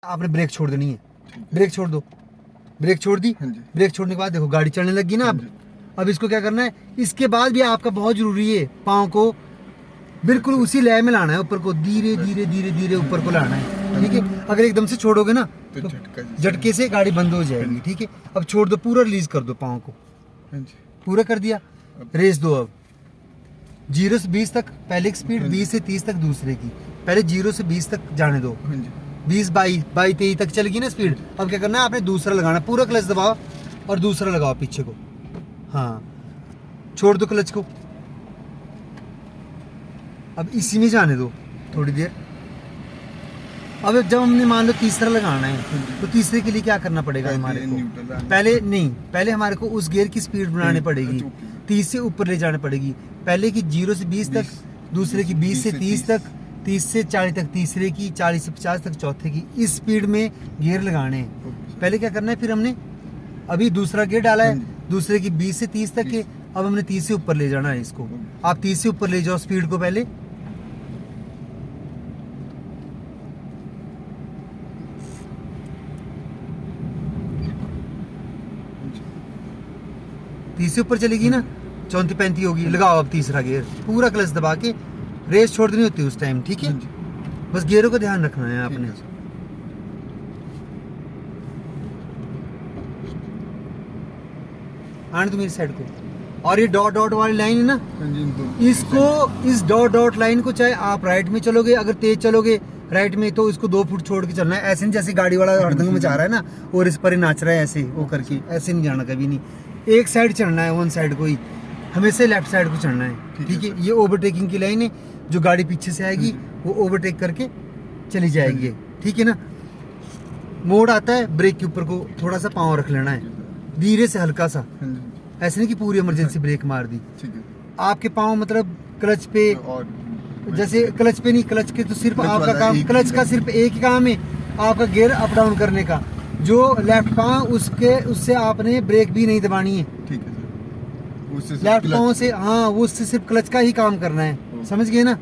आपने ब्रेक छोड़ देनी है, ब्रेक छोड़ दो, ब्रेक छोड़ दी। ब्रेक छोड़ने के बाद देखो गाड़ी चलने लगी ना। अब इसको क्या करना है, इसके बाद भी आपका बहुत जरूरी है पाँव को बिल्कुल उसी लय में लाना है, ऊपर को धीरे धीरे धीरे धीरे ऊपर को लाना है, ठीक है। अगर एकदम से छोड़ोगे ना तो झटके से गाड़ी बंद हो जाएगी, ठीक है। अब छोड़ दो, पूरा रिलीज कर दो पाँव को, पूरा कर दिया। रेस दो अब 0 से 20 तक पहले की स्पीड, 20 से 30 तक दूसरे की। पहले 0 से 20 तक जाने दो, 20 22 23 तक चल गई ना स्पीड। अब क्या करना है, आपने दूसरा लगाना, पूरा क्लच दबाओ और दूसरा लगाओ पीछे को। हाँ, छोड़ दो क्लच को। अब इसी में जाने दो थोड़ी देर। अब जब हमने मान लो तीसरा लगाना है तो तीसरे के लिए क्या करना पड़ेगा हमारे को, पहले हमारे को उस गियर की स्पीड बनानी पड़ेगी, 30 से ऊपर ले जानी पड़ेगी। पहले की 0 से 20 तक, दूसरे की 20 से 30 तक, 30 से 40 तक तीसरे की, 40 से 50 तक चौथे की। इस स्पीड में गियर लगाने हैं। पहले क्या करना है, फिर हमने अभी दूसरा गियर डाला है, दूसरे की 20 से 30 तक है। अब हमने 30 से ऊपर ले जाना है इसको। आप 30 से ऊपर ले जाओ स्पीड को पहले, तीस से ऊपर चलेगी ना, 34 35 होगी। लगाओ अब तीसरा गियर, पूरा क्लच दबा के। रेस छोड़ देनी होती है उस टाइम, ठीक है। बस गियरों को ध्यान रखना है आपने। आने दो मेरी साइड को। और ये डॉट डॉट वाली लाइन है ना, इसको, इस डॉट डॉट लाइन को चाहे आप राइट में चलोगे, अगर तेज चलोगे राइट में तो इसको 2 फुट छोड़ के चलना है। ऐसे नहीं जैसे गाड़ी वाला हड़दंग में जा रहा है ना और इस पर ही नाच रहा है, ऐसे वो करके ऐसे नहीं जाना कभी नहीं। एक साइड चढ़ना है, वन साइड को ही, हमेशा लेफ्ट साइड को चढ़ना है, ठीक है। ये ओवरटेकिंग की लाइन है, जो गाड़ी पीछे से आएगी वो ओवरटेक करके चली जाएगी, ठीक है ना। मोड़ आता है, ब्रेक के ऊपर को थोड़ा सा पाँव रख लेना है, धीरे से हल्का सा, ऐसे नहीं कि पूरी इमरजेंसी ब्रेक मार दी। आपके पाँव मतलब क्लच पे, जैसे क्लच पे नहीं, क्लच के तो सिर्फ आपका काम, क्लच का सिर्फ एक ही काम है आपका गियर अप डाउन करने का। जो लेफ्ट पाँव उससे आपने ब्रेक भी नहीं दबानी है, ठीक है। लेफ्ट पाँव से, हाँ, वो उससे सिर्फ क्लच का ही काम करना है, समझ गए ना।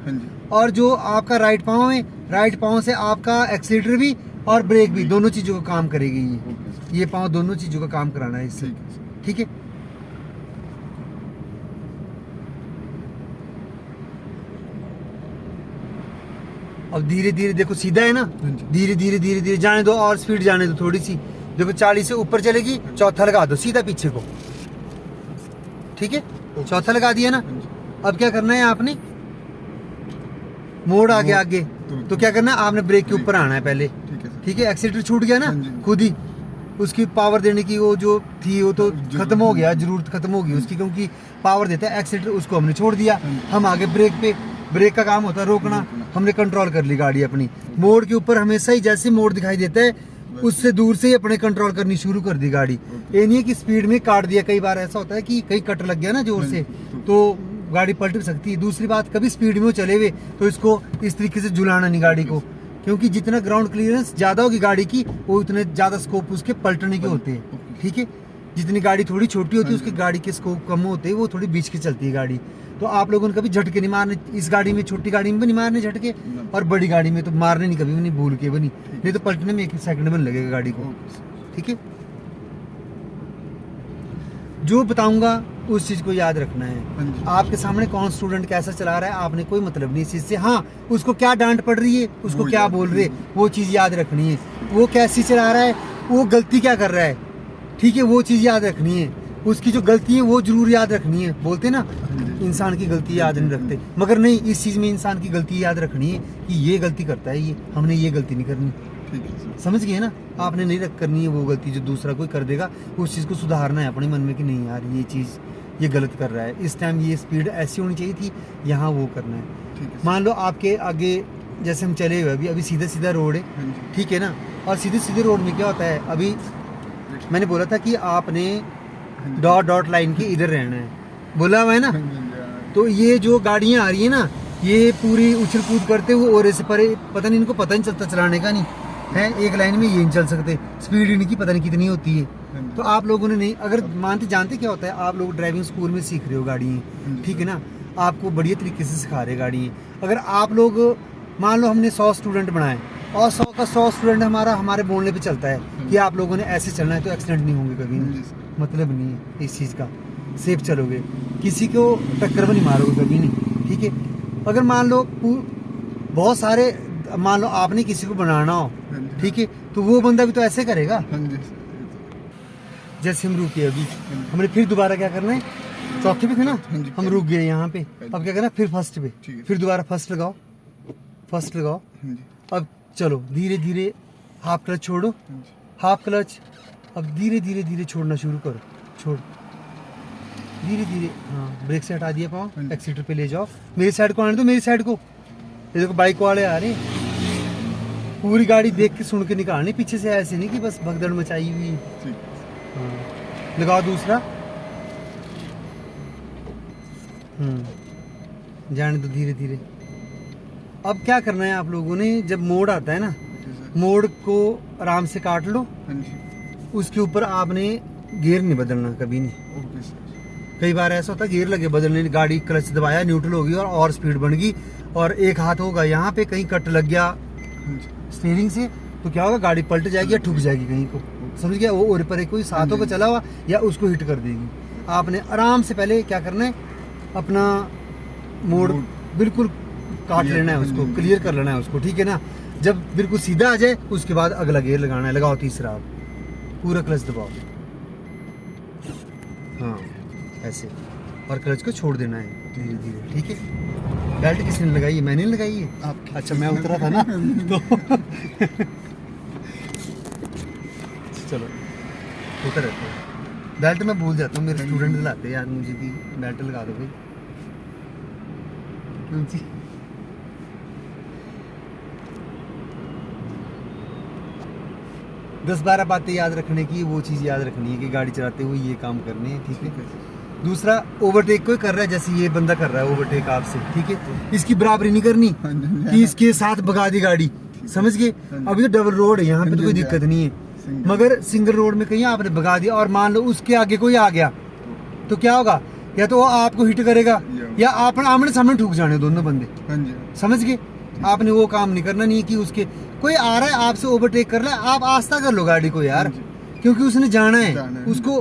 और जो आपका राइट पाँव है, राइट पाँव से आपका एक्सीलरेटर भी और ब्रेक भी दोनों चीजों का काम करेगी। ये पाँव दोनों चीजों का काम कराना है इससे, ठीक है। अब धीरे धीरे देखो, सीधा है ना, धीरे धीरे धीरे धीरे जाने दो और स्पीड जाने दो थोड़ी सी। देखो 40 से ऊपर चलेगी, चौथा लगा दो सीधा पीछे को, ठीक है। चौथा लगा दिया ना। अब क्या करना है आपने, मोड़ आ गया आगे तो क्या करना है, आपने ब्रेक के ऊपर आना है पहले, ठीक है। एक्सीलरेटर छूट गया ना खुद ही, उसकी पावर देने की वो जो थी वो तो खत्म हो गया, जरूरत खत्म होगी उसकी, क्योंकि पावर देता है एक्सीलरेटर, उसको हमने छोड़ दिया। हम आगे ब्रेक पे, ब्रेक का काम होता है रोकना, हमने कंट्रोल कर ली गाड़ी अपनी। मोड़ के ऊपर हमेशा ही जैसे मोड़ दिखाई देता है उससे दूर से ही अपने कंट्रोल करनी शुरू कर दी गाड़ी। ये नहीं है कि स्पीड में काट दिया, कई बार ऐसा होता है कि कहीं कट लग गया ना जोर से तो गाड़ी पलट भी सकती है। दूसरी बात, कभी स्पीड में चले हुए तो इसको इस तरीके से झुलाना नहीं गाड़ी को, क्योंकि जितना ग्राउंड क्लियरेंस ज्यादा होगी गाड़ी की वो उतने ज्यादा स्कोप उसके पलटने के होते हैं, ठीक है। जितनी गाड़ी थोड़ी छोटी होती है उसकी गाड़ी के स्कोप कम होते हैं, वो थोड़ी बीच की चलती है गाड़ी। तो आप लोगों ने कभी झटके नहीं मारने, इस गाड़ी में, छोटी गाड़ी में भी नहीं मारने झटके, और बड़ी गाड़ी में तो मारने नहीं कभी भी नहीं, भूल के भी नहीं तो पलटने में 1 सेकंड में लगेगा गाड़ी को, ठीक है। जो बताऊंगा उस चीज को याद रखना है। आपके सामने कौन स्टूडेंट कैसा चला रहा है आपने कोई मतलब नहीं इस चीज से। हाँ, उसको क्या डांट पड़ रही है, उसको क्या बोल रहे, वो चीज याद रखनी है। वो कैसी चला रहा है, वो गलती क्या कर रहा है, ठीक है, वो चीज याद रखनी है। उसकी जो गलती है वो जरूर याद रखनी है। बोलते ना इंसान की गलती याद नहीं रखते, मगर नहीं, इस चीज में इंसान की गलती याद रखनी है कि ये गलती करता है, ये हमने ये गलती नहीं करनी, समझ गए ना। आपने नहीं करनी है वो गलती जो दूसरा कोई कर देगा, उस चीज को सुधारना है अपने मन में कि नहीं यार ये चीज ये गलत कर रहा है, इस टाइम ये स्पीड ऐसी होनी चाहिए थी, यहाँ वो करना है। मान लो आपके आगे जैसे हम चले हुए अभी सीधा सीधा रोड है, ठीक है ना। और सीधे सीधे रोड में क्या होता है, अभी मैंने बोला था कि आपने डॉट डॉट लाइन के इधर रहना है, बोला हुआ है ना। तो ये जो गाड़ियाँ आ रही है ना, ये पूरी उछल कूद करते हुए और ऐसे परे, पता नहीं इनको पता नहीं चलता चलाने का नहीं है, एक लाइन में ये नहीं चल सकते, स्पीड इनकी पता नहीं कितनी होती है। तो आप लोगों ने नहीं, अगर मानते जानते क्या होता है, आप लोग ड्राइविंग स्कूल में सीख रहे हो गाड़ी, ठीक है ना, आपको बढ़िया तरीके से सिखा रहे गाड़ी। अगर आप लोग मान लो हमने 100 स्टूडेंट बनाए, और 100 का 100 स्टूडेंट हमारा हमारे बोलने पे चलता है कि आप लोगों ने ऐसे चलना है तो एक्सीडेंट नहीं होंगे कभी नहीं। मतलब नहीं है इस चीज़ का, सेफ चलोगे, किसी को टक्कर भी नहीं मारोगे कभी नहीं, ठीक है। अगर मान लो बहुत सारे, मान लो आपने किसी को बनाना हो, ठीक है, तो वो बंदा भी तो ऐसे करेगा। जैसे हम रुके अभी, हमने फिर दोबारा क्या करना है, चौथे पे थे ना, हम रुक गए यहाँ पे, अब क्या करना है, फिर फर्स्ट पे, फिर दोबारा फर्स्ट लगाओ, फर्स्ट लगाओ। अब चलो धीरे धीरे हाफ क्लच छोड़ो, हाफ क्लच, अब धीरे धीरे धीरे छोड़ना शुरू करो, छोड़ धीरे धीरे, हाँ ब्रेक से हटा दिया पाओ, एक्सीटर पे ले जाओ, मेरी साइड को आने दो, मेरी साइड को। ये देखो बाइक वाले आ रहे, पूरी गाड़ी देख के सुन के निकालनी, पीछे से ऐसे नहीं कि बस भगदड़ मचाई हुई। हाँ लगाओ दूसरा, जाने दो धीरे धीरे। अब क्या करना है आप लोगों ने, जब मोड़ आता है ना, मोड़ को आराम से काट लो, उसके ऊपर आपने गियर नहीं बदलना कभी नहीं। कई बार ऐसा होता है गियर लगे बदलने, गाड़ी क्लच दबाया, न्यूट्रल होगी और स्पीड बढ़ गई, और एक हाथ होगा यहाँ पे, कहीं कट लग गया स्टीयरिंग से, तो क्या होगा, गाड़ी पलट जाएगी या ठुक जाएगी कहीं को, समझ गया। वो और पर कोई साथ होगा चला हुआ या उसको हिट कर देगी। आपने आराम से पहले क्या करना है, अपना मोड़ बिल्कुल काट लेना है, उसको क्लियर कर लेना है उसको, ठीक है ना। जब बिल्कुल सीधा आ जाए उसके बाद अगला गियर लगाना है, लगाओ तीसरा, आप पूरा क्लच दबाओ, हाँ ऐसे, और क्लच को छोड़ देना है धीरे धीरे, ठीक है। बेल्ट किसने लगाई है, मैंने लगाई है आपकी, अच्छा मैं उतरा था ना तो चलो होता रहता है। बेल्ट मैं भूल जाता हूँ, मेरे स्टूडेंट दिलाते हैं यार मुझे कि बेल्ट लगा दो भाई, 10-12 बातें याद रखने की, वो चीज़ याद रखनी है कि गाड़ी चलाते हुए ये काम करने हैं, ठीक है। दूसरा, ओवरटेक कोई कर रहा है, जैसे ये बंदा कर रहा है ओवरटेक आपसे, ठीक है, इसकी बराबरी नहीं करनी कि इसके साथ भगा दी गाड़ी, समझ गए। अभी तो डबल रोड है, यहाँ पे तो कोई दिक्कत नहीं है, मगर सिंगल रोड में कहीं आपने भगा दिया और मान लो उसके आगे कोई आ गया, तो क्या होगा, या तो वो आपको हिट करेगा या आप आमने सामने ठुक जाने दोनों बंदे, समझ गए। आपने वो काम नहीं करना, नहीं कि उसके कोई आ रहा है आपसे ओवरटेक कर रहा है, आप आस्था कर लो गाड़ी को यार, क्योंकि उसने जाना है उसको,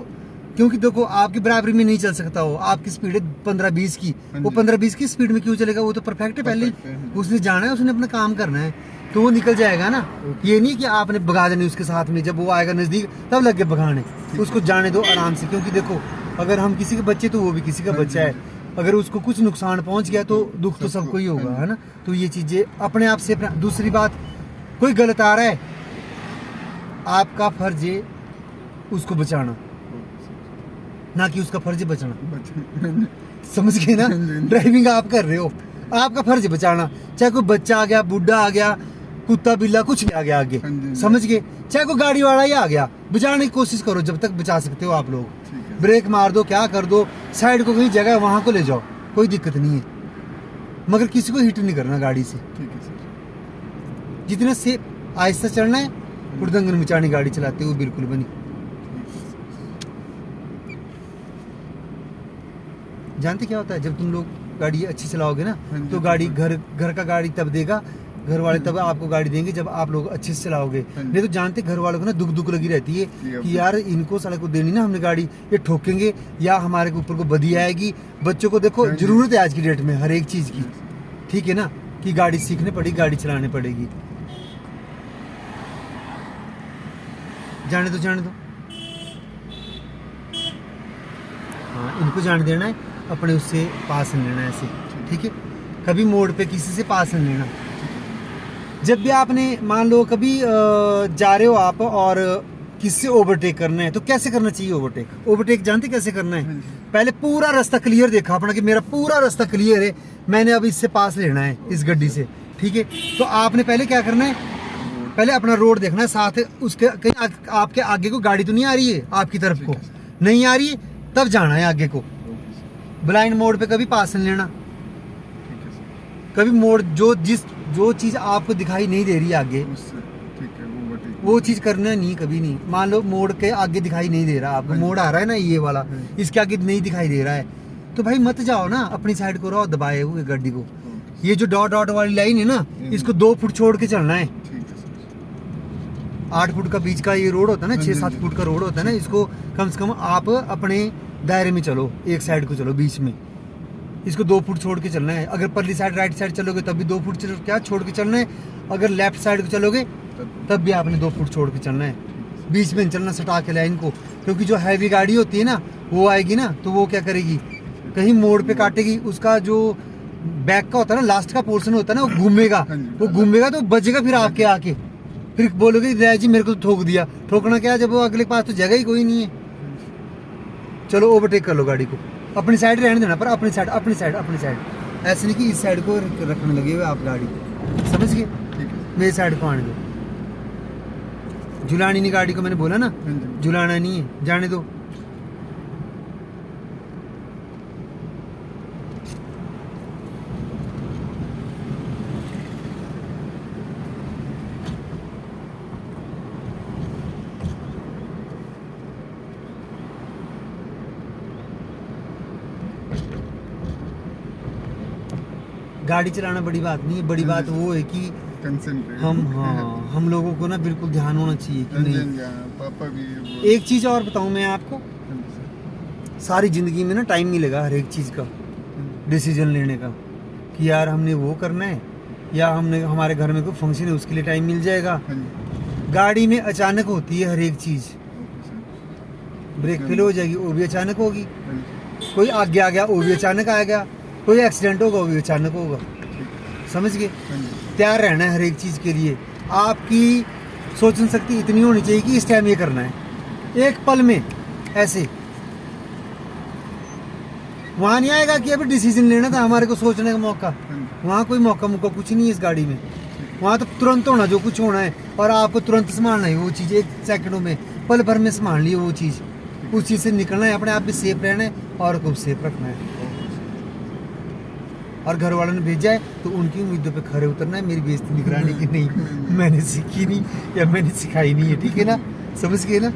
क्योंकि देखो आपकी बराबरी में नहीं चल सकता हो, आपकी स्पीड है 15-20 की, वो 15-20 की स्पीड में क्यों चलेगा, वो तो परफेक्ट है पहले ही, उसने जाना है, उसने अपना काम करना है, तो वो निकल जाएगा ना। ये नहीं कि आपने भगा देनी उसके साथ में, जब वो आएगा नजदीक तब लग के भगाने, उसको जाने दो आराम से, क्योंकि देखो अगर हम किसी के बच्चे तो वो भी किसी का बच्चा है, अगर उसको कुछ नुकसान पहुंच गया तो दुख तो सबको ही होगा, है ना। तो ये चीजें अपने आप से। दूसरी बात, कोई गलत आ रहा है, आपका फर्ज है उसको बचाना, ना कि उसका फर्ज है बचाना, समझ गए ना। ड्राइविंग आप कर रहे हो, आपका फर्ज है बचाना, चाहे कोई बच्चा आ गया, बूढ़ा आ गया, कुत्ता बिल्ला कुछ भी आ गया आगे, समझ गए, चाहे कोई गाड़ी वाला ही आ गया, बचाने की कोशिश करो जब तक बचा सकते हो आप लोग। ब्रेक मार दो, क्या कर दो, साइड को कहीं जगह वहां को ले जाओ, कोई दिक्कत नहीं है, मगर किसी को हिट नहीं करना गाड़ी से, जितना से आहिस्ता चलना है, हुड़दंगन मचानी गाड़ी चलाते हुए बिल्कुल बनी। जानते क्या होता है, जब तुम लोग गाड़ी अच्छी चलाओगे ना, तो गाड़ी घर का गाड़ी तब देगा, घर वाले तब आपको गाड़ी देंगे जब आप लोग अच्छे से चलाओगे। नहीं तो जानते घर वालों को ना दुख लगी रहती है कि यार इनको साले को देनी ना हमने गाड़ी, ये ठोकेंगे या हमारे ऊपर को बदी आएगी। बच्चों को देखो जरूरत है आज की डेट में हर एक चीज की, ठीक है ना, कि गाड़ी सीखने पड़ेगी, गाड़ी चलाने पड़ेगी। जाने दो हाँ, इनको जाने देना है, अपने उससे पास नहीं लेना है ऐसे, ठीक है। कभी मोड़ पे किसी से पास नहीं लेना। जब भी आपने मान लो कभी जा रहे हो आप और किसी से ओवरटेक करना है, तो कैसे करना चाहिए ओवरटेक जानते कैसे करना है? पहले पूरा रास्ता क्लियर देखा अपना कि मेरा पूरा रास्ता क्लियर है, मैंने अब इससे पास लेना है इस गड्डी से, ठीक है। तो आपने पहले क्या करना है, पहले अपना रोड देखना है, साथ उसके कहीं आपके आगे को गाड़ी तो नहीं आ रही है, आपकी तरफ को नहीं आ रही है, तब जाना है आगे को। ब्लाइंड मोड पे कभी पास नहीं लेना, कभी मोड़ जो चीज आपको दिखाई नहीं दे रही आगे, वो चीज करना नहीं, कभी नहीं। मान लो मोड़ के आगे दिखाई नहीं दे रहा आपको, मोड़ आ रहा है ना ये वाला, इसके आगे नहीं दिखाई दे रहा है, तो भाई मत जाओ ना, अपनी साइड को रहो दबाए हुए गड्डी को। ये जो डॉट वाली लाइन है ना, इसको 2 फुट छोड़ के चलना है, 8 फुट का बीच का ये रोड होता है ना, 6-7 फुट का रोड होता है ना, इसको कम से कम आप अपने दायरे में चलो, एक साइड को चलो बीच में, इसको 2 फुट छोड़ के चलना है। अगर परली साइड राइट साइड चलोगे तब भी 2 फुट क्या छोड़ के चलना है, अगर लेफ्ट साइड को चलोगे तब भी आपने 2 फुट छोड़ के चलना है, बीच में चलना सटा के लाइन को। क्योंकि जो हैवी गाड़ी होती है ना, वो आएगी ना तो वो क्या करेगी, कहीं मोड़ पे काटेगी, उसका जो बैक का होता है ना, लास्ट का पोर्शन होता है ना, वो घूमेगा, वो घूमेगा तो बजेगा फिर आपके आके, फिर बोलोगे राय जी मेरे को तो ठोक दिया। ठोकना क्या है, जब वो अगले के पास तो जगह ही कोई नहीं है। चलो ओवरटेक कर लो गाड़ी को, अपनी साइड रहने देना, पर अपनी साइड अपनी साइड अपनी साइड, ऐसे नहीं कि इस साइड को रखने लगे हुए आप गाड़ी, समझ गए, मेरी साइड को आने दो। झुलानी नहीं गाड़ी को, मैंने बोला ना, झुलाना नहीं है, जाने दो। गाड़ी चलाना बड़ी बात नहीं है, बड़ी बात वो है कि हम लोगों को ना बिल्कुल ध्यान होना चाहिए कि नहीं। पापा भी एक चीज और बताऊं मैं आपको, सारी जिंदगी में ना टाइम मिलेगा हर एक चीज का, डिसीजन लेने का, कि यार हमने वो करना है या हमने हमारे घर में कोई फंक्शन है उसके लिए टाइम मिल जाएगा। गाड़ी में अचानक होती है हर एक चीज, ब्रेक फेल हो जाएगी वो भी अचानक होगी, कोई आगे आ गया वो भी अचानक आ गया, कोई एक्सीडेंट होगा वो भी अचानक होगा, समझ गए। तैयार रहना है हर एक चीज़ के लिए। आपकी सोचने शक्ति इतनी होनी चाहिए कि इस टाइम ये करना है, एक पल में ऐसे। वहाँ नहीं आएगा कि अभी डिसीजन लेना था हमारे को सोचने का मौका, वहाँ कोई मौका कुछ नहीं है इस गाड़ी में। वहाँ तो तुरंत होना जो कुछ होना है, और आपको तुरंत संभालना है वो चीज़, 1 सेकंडों में, पल भर में संभाल ली वो चीज़, उस चीज़ से निकलना है, अपने आप भी सेफ रहना है और को सेफ रखना है। और घर वालों ने भेजा है तो उनकी उम्मीदों पे खरे उतरना है, मेरी बेइज्जती निगरानी की नहीं, मैंने सीखी नहीं या मैंने सिखाई नहीं है, ठीक है ना, समझ गए ना।